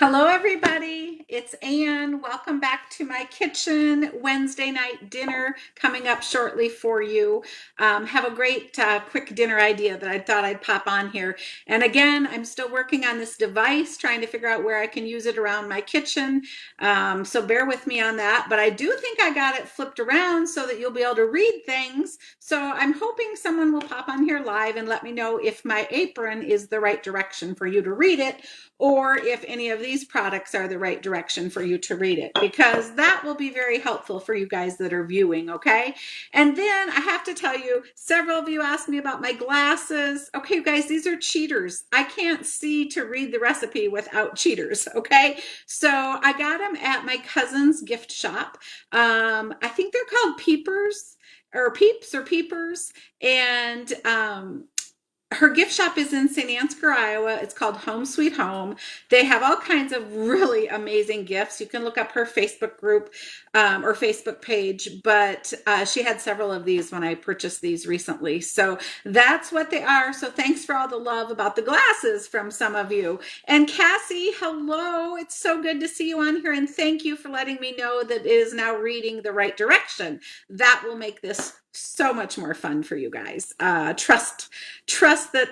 Hello, everybody. It's Anne. Welcome back to my kitchen. Wednesday night dinner coming up shortly for you. Have a great quick dinner idea that I thought I'd pop on here. And again, I'm still working on this device, trying to figure out where I can use it around my kitchen. So bear with me on that. But I do think I got it flipped around so that you'll be able to read things. So I'm hoping someone will pop on here live and let me know if my apron is the right direction for you to read it, or if any of these products are the right direction for you to read it, because that will be very helpful for you guys that are viewing, okay? And then I have to tell you, several of you asked me about my glasses. Okay, you guys, these are cheaters. I can't see to read the recipe without cheaters, okay? So I got them at my cousin's gift shop. I think they're called Peepers or Peeps or Peepers. And her gift shop is in St. Ansgar, Iowa. It's called Home Sweet Home. They have all kinds of really amazing gifts. You can look up her Facebook group or Facebook page, but she had several of these when I purchased these recently. So that's what they are. So thanks for all the love about the glasses from some of you. And Cassie, hello. It's so good to see you on here. And thank you for letting me know that it is now reading the right direction. That will make this so much more fun for you guys. Trust that,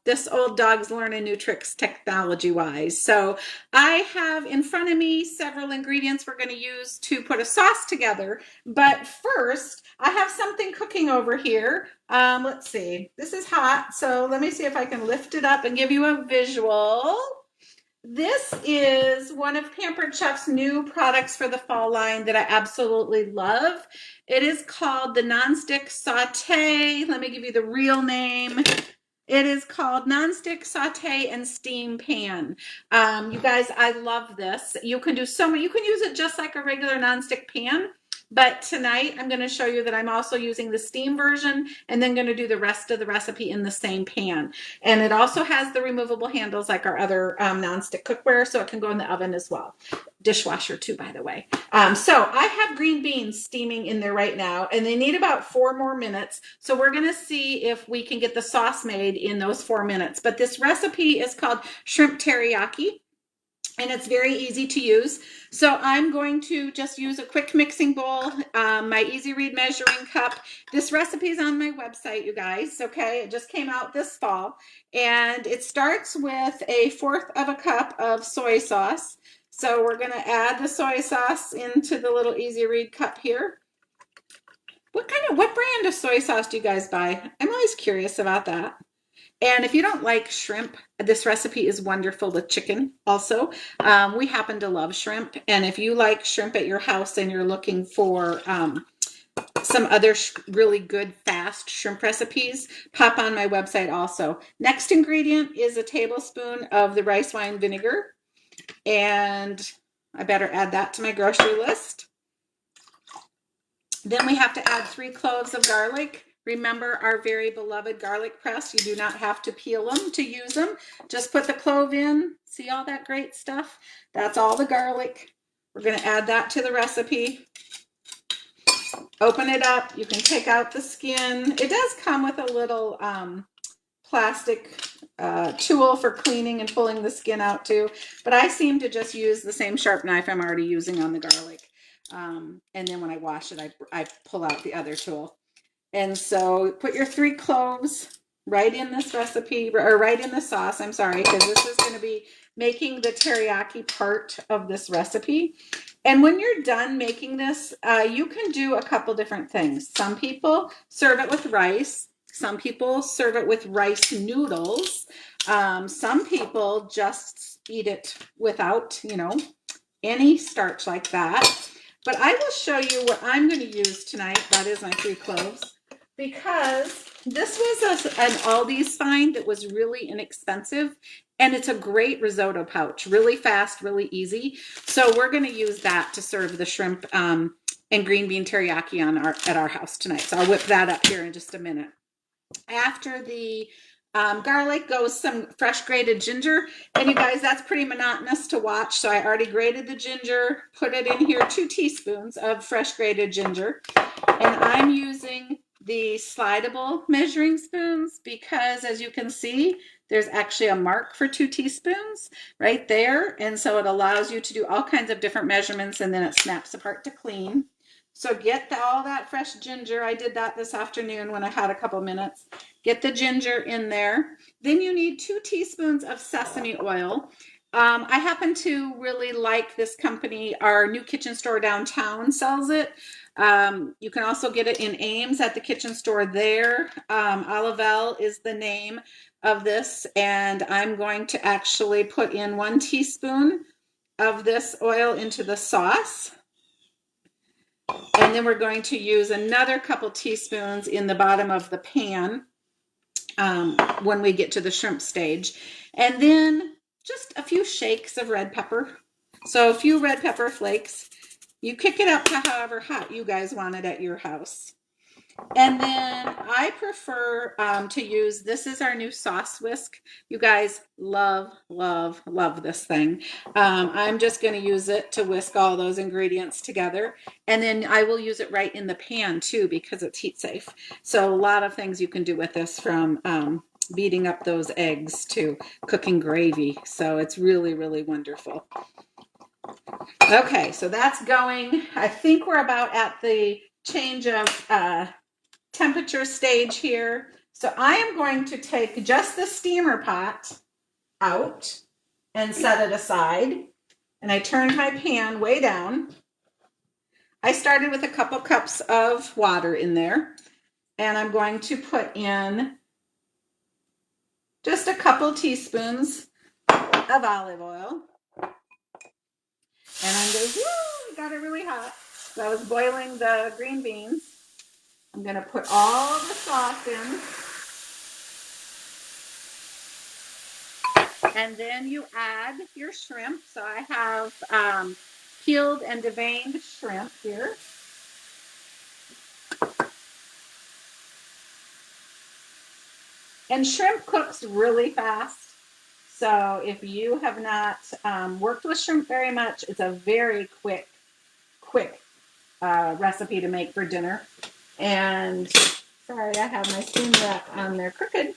this old dog's learning new tricks technology wise. So I have in front of me several ingredients we're going to use to put a sauce together. But first, I have something cooking over here. Let's see. This is hot. So let me see if I can lift it up and give you a visual. This is one of Pampered Chef's new products for the fall line that I absolutely love. It is called the Nonstick Saute. Let me give you the real name. It is called Nonstick Saute and Steam Pan. You guys, I love this. You can do so many. You can use it just like a regular nonstick pan. But tonight I'm going to show you that I'm also using the steam version and then going to do the rest of the recipe in the same pan. And it also has the removable handles like our other nonstick cookware, so it can go in the oven as well. Dishwasher too, by the way. So I have green beans steaming in there right now, and they need about 4 more minutes. So we're going to see if we can get the sauce made in those 4 minutes. But this recipe is called shrimp teriyaki, and it's very easy to use. So I'm going to just use a quick mixing bowl, my Easy Read measuring cup. This recipe is on my website, you guys, okay? It just came out this fall. And it starts with 1/4 of a cup of soy sauce. So we're gonna add the soy sauce into the little Easy Read cup here. What brand of soy sauce do you guys buy? I'm always curious about that. And if you don't like shrimp, this recipe is wonderful with chicken also. We happen to love shrimp. And if you like shrimp at your house and you're looking for some other really good fast shrimp recipes, pop on my website also. Next ingredient is a tablespoon of the rice wine vinegar. And I better add that to my grocery list. Then we have to add 3 cloves of garlic. Remember our very beloved garlic press. You do not have to peel them to use them. Just put the clove in. See all that great stuff? That's all the garlic. We're going to add that to the recipe. Open it up. You can take out the skin. It does come with a little plastic tool for cleaning and pulling the skin out too. But I seem to just use the same sharp knife I'm already using on the garlic. And then when I wash it, I pull out the other tool. And so put your 3 cloves right in this recipe, or right in the sauce, I'm sorry, because this is going to be making the teriyaki part of this recipe. And when you're done making this, you can do a couple different things. Some people serve it with rice. Some people serve it with rice noodles. Some people just eat it without, any starch like that. But I will show you what I'm going to use tonight. That is my 3 cloves. Because this was an Aldi's find that was really inexpensive. And it's a great risotto pouch. Really fast, really easy. So we're going to use that to serve the shrimp and green bean teriyaki at our house tonight. So I'll whip that up here in just a minute. After the garlic goes some fresh grated ginger. And you guys, that's pretty monotonous to watch. So I already grated the ginger, put it in here, 2 teaspoons of fresh grated ginger. And I'm using the slidable measuring spoons because, as you can see, there's actually a mark for 2 teaspoons right there. And so it allows you to do all kinds of different measurements, and then it snaps apart to clean. So get all that fresh ginger. I did that this afternoon when I had a couple minutes. Get the ginger in there. Then you need 2 teaspoons of sesame oil. I happen to really like this company. Our new kitchen store downtown sells it. You can also get it in Ames at the kitchen store there. Olivelle is the name of this, and I'm going to actually put in 1 teaspoon of this oil into the sauce. And then we're going to use another couple teaspoons in the bottom of the pan when we get to the shrimp stage. And then just a few shakes of red pepper. So a few red pepper flakes. You kick it up to however hot you guys want it at your house. And then I prefer to use, this is our new sauce whisk. You guys love, love, love this thing. I'm just going to use it to whisk all those ingredients together. And then I will use it right in the pan too, because it's heat safe. So a lot of things you can do with this, from beating up those eggs to cooking gravy. So it's really, really wonderful. Okay, so that's going. I think we're about at the change of temperature stage here. So I am going to take just the steamer pot out and set it aside. And I turned my pan way down. I started with a couple cups of water in there, and I'm going to put in just a couple teaspoons of olive oil. And I'm going to, woo, got it really hot. So I was boiling the green beans. I'm going to put all of the sauce in. And then you add your shrimp. So I have peeled and deveined shrimp here. And shrimp cooks really fast. So if you have not worked with shrimp very much, it's a very quick recipe to make for dinner. And sorry, I have my spoon wrap on there crooked.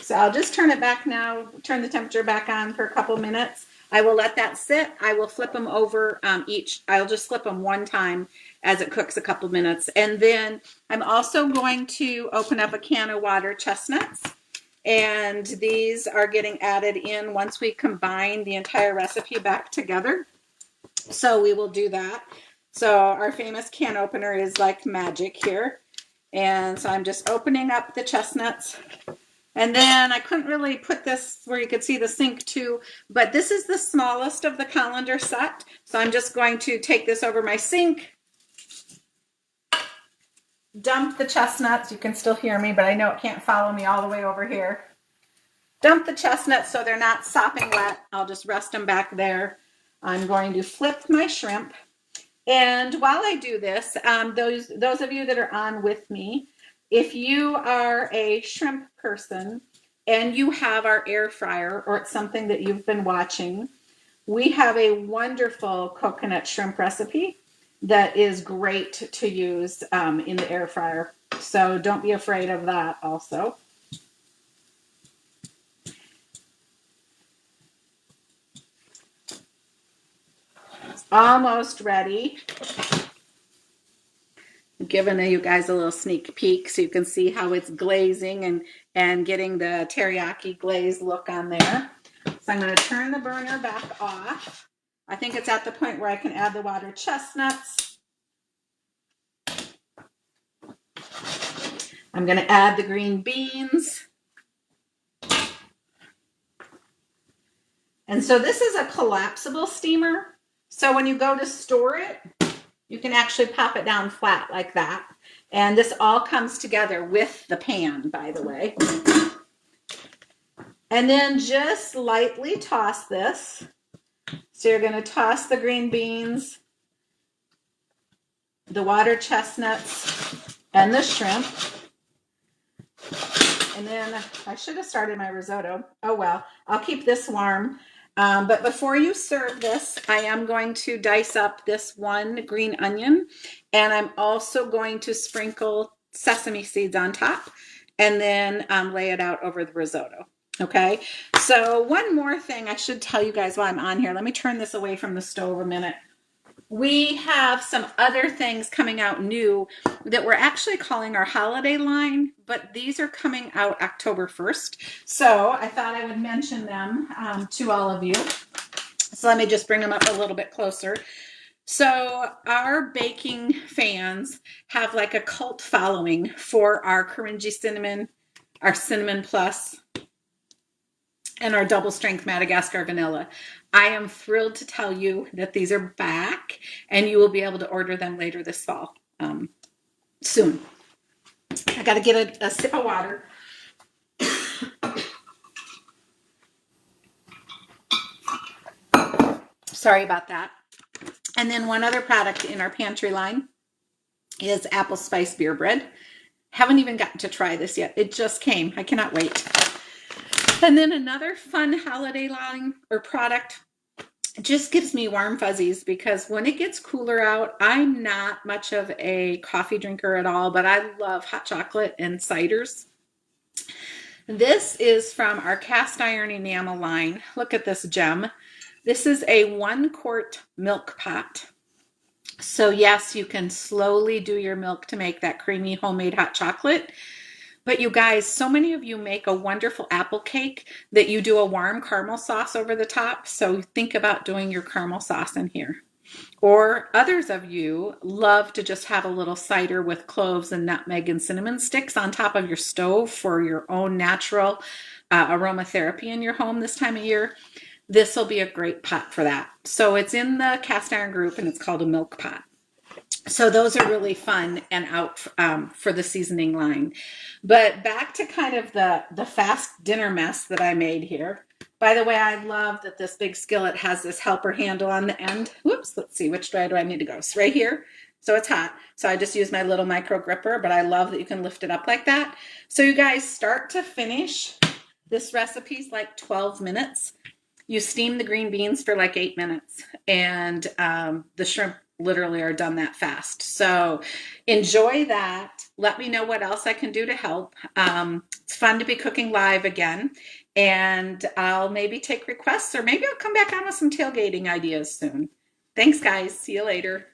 So I'll just turn it back now, turn the temperature back on for a couple minutes. I will let that sit. I will flip them over each. I'll just flip them one time as it cooks a couple minutes. And then I'm also going to open up a can of water chestnuts. And these are getting added in once we combine the entire recipe back together. So we will do that. So our famous can opener is like magic here. And so I'm just opening up the chestnuts. And then I couldn't really put this where you could see the sink too, but this is the smallest of the colander set. So I'm just going to take this over my sink, dump the chestnuts. You can still hear me, but I know it can't follow me all the way over here. Dump the chestnuts so they're not sopping wet. I'll just rest them back there. I'm going to flip my shrimp. And while I do this, those of you that are on with me, if you are a shrimp person and you have our air fryer, or it's something that you've been watching, we have a wonderful coconut shrimp recipe that is great to use in the air fryer. So don't be afraid of that also. It's almost ready. I'm giving you guys a little sneak peek so you can see how it's glazing and getting the teriyaki glaze look on there. So I'm going to turn the burner back off. I think it's at the point where I can add the water chestnuts. I'm going to add the green beans. And so this is a collapsible steamer. So when you go to store it, you can actually pop it down flat like that. And this all comes together with the pan, by the way. And then just lightly toss this. So you're going to toss the green beans, the water chestnuts, and the shrimp. And then I should have started my risotto. Oh well, I'll keep this warm. But before you serve this, I am going to dice up this 1 green onion, and I'm also going to sprinkle sesame seeds on top and then lay it out over the risotto. Okay, so one more thing I should tell you guys while I'm on here. Let me turn this away from the stove a minute. We have some other things coming out new that we're actually calling our holiday line, but these are coming out October 1st. So I thought I would mention them to all of you. So let me just bring them up a little bit closer. So our baking fans have like a cult following for our Karinji cinnamon, our cinnamon plus, and our double strength Madagascar vanilla. I am thrilled to tell you that these are back and you will be able to order them later this fall, soon. I got to get a sip of water. Sorry about that. And then one other product in our pantry line is apple spice beer bread. Haven't even gotten to try this yet. It just came. I cannot wait. And then another fun holiday line or product just gives me warm fuzzies because when it gets cooler out, I'm not much of a coffee drinker at all, but I love hot chocolate and ciders. This is from our cast iron enamel line. Look at this gem. This is a 1-quart milk pot. So yes, you can slowly do your milk to make that creamy homemade hot chocolate. But you guys, so many of you make a wonderful apple cake that you do a warm caramel sauce over the top. So think about doing your caramel sauce in here. Or others of you love to just have a little cider with cloves and nutmeg and cinnamon sticks on top of your stove for your own natural aromatherapy in your home this time of year. This will be a great pot for that. So it's in the cast iron group and it's called a milk pot. So those are really fun and out for the seasoning line. But back to kind of the fast dinner mess that I made here. By the way, I love that this big skillet has this helper handle on the end. Whoops, let's see, which way do I need to go? It's right here. So it's hot. So I just use my little micro gripper, but I love that you can lift it up like that. So you guys, start to finish, this recipe is like 12 minutes. You steam the green beans for like 8 minutes, and the shrimp literally are done that fast. So enjoy that. Let me know what else I can do to help. It's fun to be cooking live again, and I'll maybe take requests, or maybe I'll come back on with some tailgating ideas soon. Thanks, guys. See you later.